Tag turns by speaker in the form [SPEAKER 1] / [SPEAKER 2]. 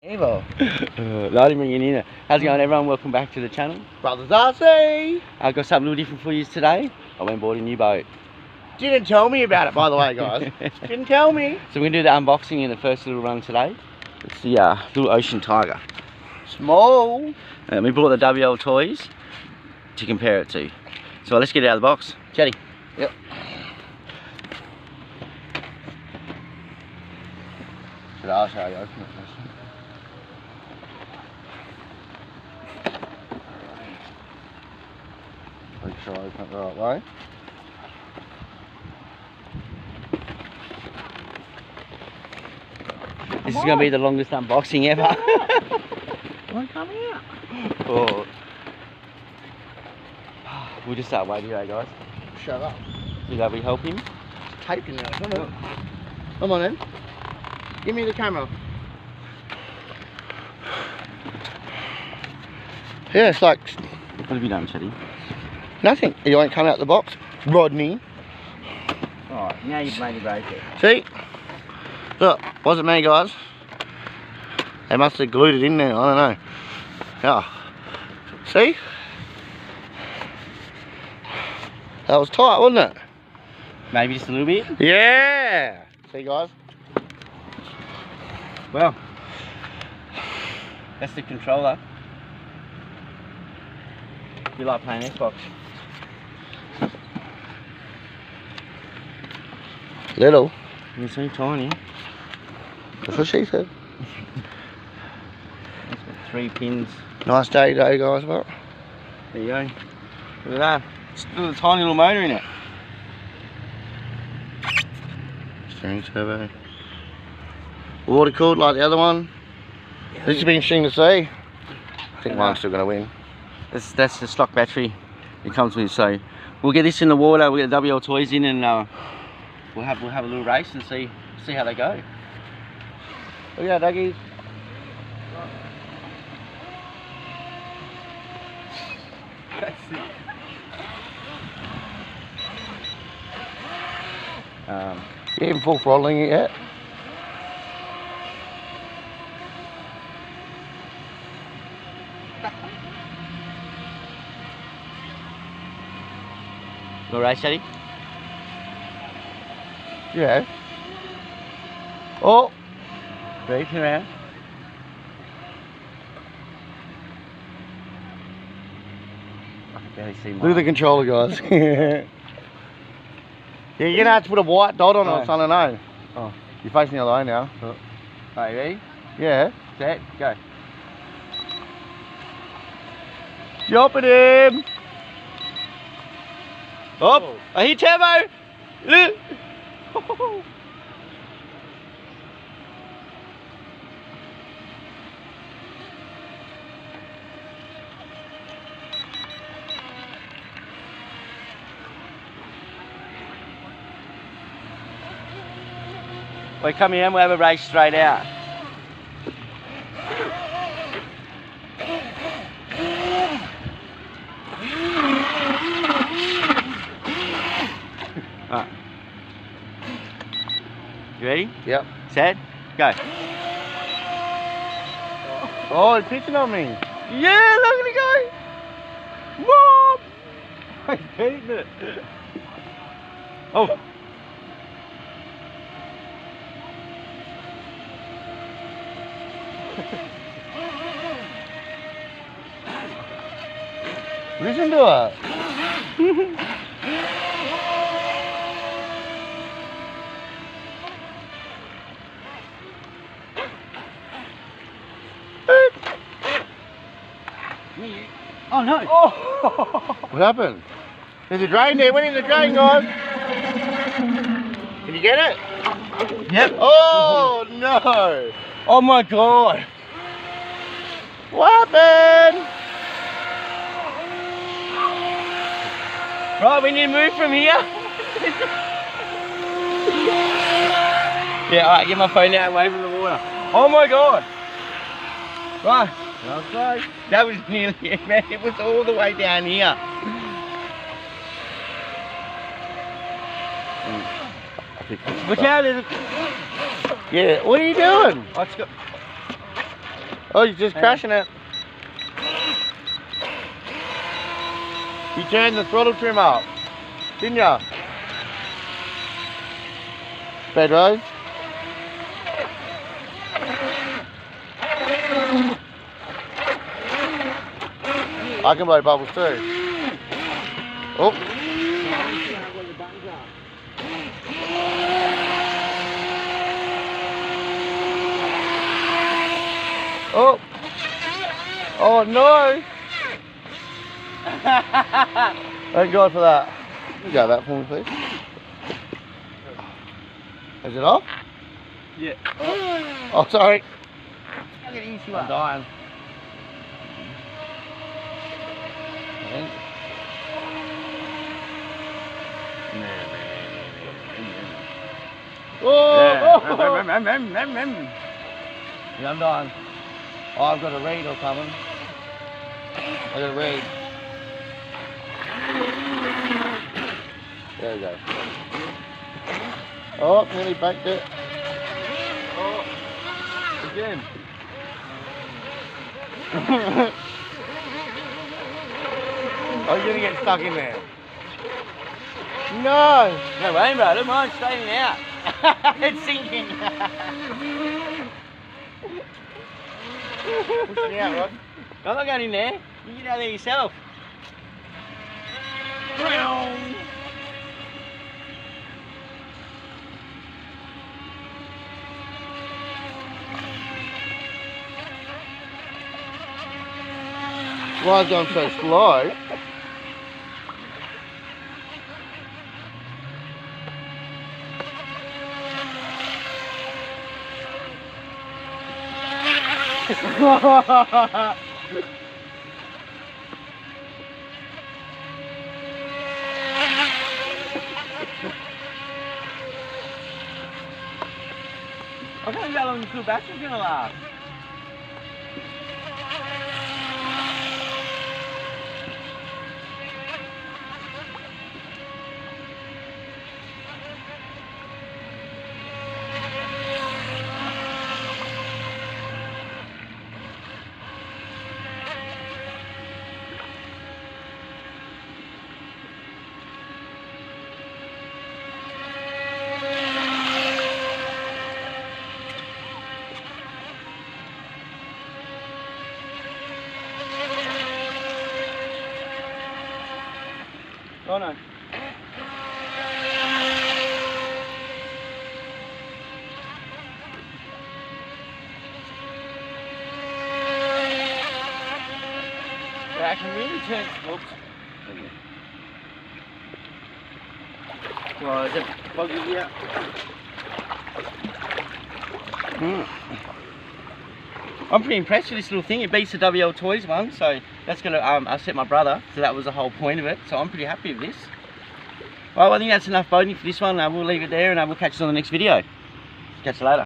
[SPEAKER 1] Evo.
[SPEAKER 2] I didn't bring it in there. How's it going, everyone? Welcome back to the channel.
[SPEAKER 1] Brothers RC.
[SPEAKER 2] I've got something a little different for you today. I went and bought a new boat.
[SPEAKER 1] Didn't tell me about it, by the way, guys. Didn't tell me.
[SPEAKER 2] So we're going to do the unboxing in the first little run today. It's the little Ocean Tiger.
[SPEAKER 1] Small.
[SPEAKER 2] And we bought the WLtoys to compare it to. So let's get it out of the box. Chatty.
[SPEAKER 1] Yep. I'll show you open it first. Make sure I open it the right way.
[SPEAKER 2] This is going to be the longest unboxing ever.
[SPEAKER 1] Won't come out.
[SPEAKER 2] Oh. We'll just start waiting, guys.
[SPEAKER 1] Shut up.
[SPEAKER 2] See that we help him?
[SPEAKER 1] It's taped in there. Come on then. Give me the camera. Yeah, it's like...
[SPEAKER 2] What have you done, Chatty?
[SPEAKER 1] Nothing. You won't come out the box. Rodney.
[SPEAKER 2] Alright, now you've made me break it.
[SPEAKER 1] See? Look, wasn't me, guys. They must have glued it in there, I don't know. Yeah. See? That was tight, wasn't it?
[SPEAKER 2] Maybe just a little bit?
[SPEAKER 1] Yeah! See, guys?
[SPEAKER 2] Well, that's the controller. You like playing Xbox?
[SPEAKER 1] Little.
[SPEAKER 2] You're so tiny.
[SPEAKER 1] That's what she said.
[SPEAKER 2] It's got 3 pins.
[SPEAKER 1] Nice day today, guys, but
[SPEAKER 2] There you go. Look at that. Still a tiny little motor in it.
[SPEAKER 1] steering turbo. Water cooled like the other one. This will be interesting to see. I think mine's still going to win.
[SPEAKER 2] That's the stock battery it comes with. So we'll get this in the water. We'll get the WLtoys in, and we'll have a little race and see how they go.
[SPEAKER 1] Look at that, Dougies.
[SPEAKER 2] That's it.
[SPEAKER 1] You haven't full throttling it yet?
[SPEAKER 2] All right, Chatty?
[SPEAKER 1] Yeah. Oh!
[SPEAKER 2] Ready, turn around. I can barely see mine.
[SPEAKER 1] Look at the controller, guys. Yeah, you're going to have to put a white dot on it or something, I know.
[SPEAKER 2] Oh.
[SPEAKER 1] You're facing the other way now.
[SPEAKER 2] Right, you ready?
[SPEAKER 1] Yeah.
[SPEAKER 2] Set, go.
[SPEAKER 1] Jump at him!
[SPEAKER 2] Oh, I hit turbo! Look! Wait, come here and we'll have a race straight out. Alright. You ready?
[SPEAKER 1] Yep.
[SPEAKER 2] Set, go.
[SPEAKER 1] Oh, he's pitching on me.
[SPEAKER 2] Yeah, look at it go! Mom! He's beating it. Oh!
[SPEAKER 1] Listen to her.
[SPEAKER 2] Oh no!
[SPEAKER 1] Oh. What happened? There's a drain there. Went in the drain, guys. Can you get it?
[SPEAKER 2] Yep.
[SPEAKER 1] Oh no!
[SPEAKER 2] Oh my god!
[SPEAKER 1] What happened?
[SPEAKER 2] Right, we need to move from here. Yeah, alright, get my phone out away from the water. Oh my god! Right.
[SPEAKER 1] Okay.
[SPEAKER 2] That was nearly it, man. It was all the way down here.
[SPEAKER 1] I think
[SPEAKER 2] Look out, there's a...
[SPEAKER 1] Yeah, what are you doing?
[SPEAKER 2] Oh, it's got...
[SPEAKER 1] Oh, you're just crashing it. You turned the throttle trim up, didn't ya? Pedro? I can blow bubbles too. Oh. Oh. Oh no. Thank God for that. You got that for me, please. Is it off?
[SPEAKER 2] Yeah.
[SPEAKER 1] Oh, sorry.
[SPEAKER 2] Look at you,
[SPEAKER 1] I'm dying. Oh! Yeah, I'm dying. Oh, I've got a reed or something. I got a reed. There we go. Oh, nearly backed it.
[SPEAKER 2] Oh, again.
[SPEAKER 1] Oh, you're gonna get stuck in there. No!
[SPEAKER 2] No way, bro. Don't mind staying out. It's sinking.
[SPEAKER 1] Push me out, Rod.
[SPEAKER 2] I'm not going in there. You get out there yourself.
[SPEAKER 1] Why is it going so slow?
[SPEAKER 2] I can't tell how long the full battery's gonna last. Oh no. Yeah, I can really turn. Whoops. Well, is it foggy here? I'm pretty impressed with this little thing. It beats the WLtoys one, so that's gonna upset my brother. So that was the whole point of it. So I'm pretty happy with this. Well, I think that's enough boating for this one. We'll leave it there, and we'll catch you on the next video. Catch you later.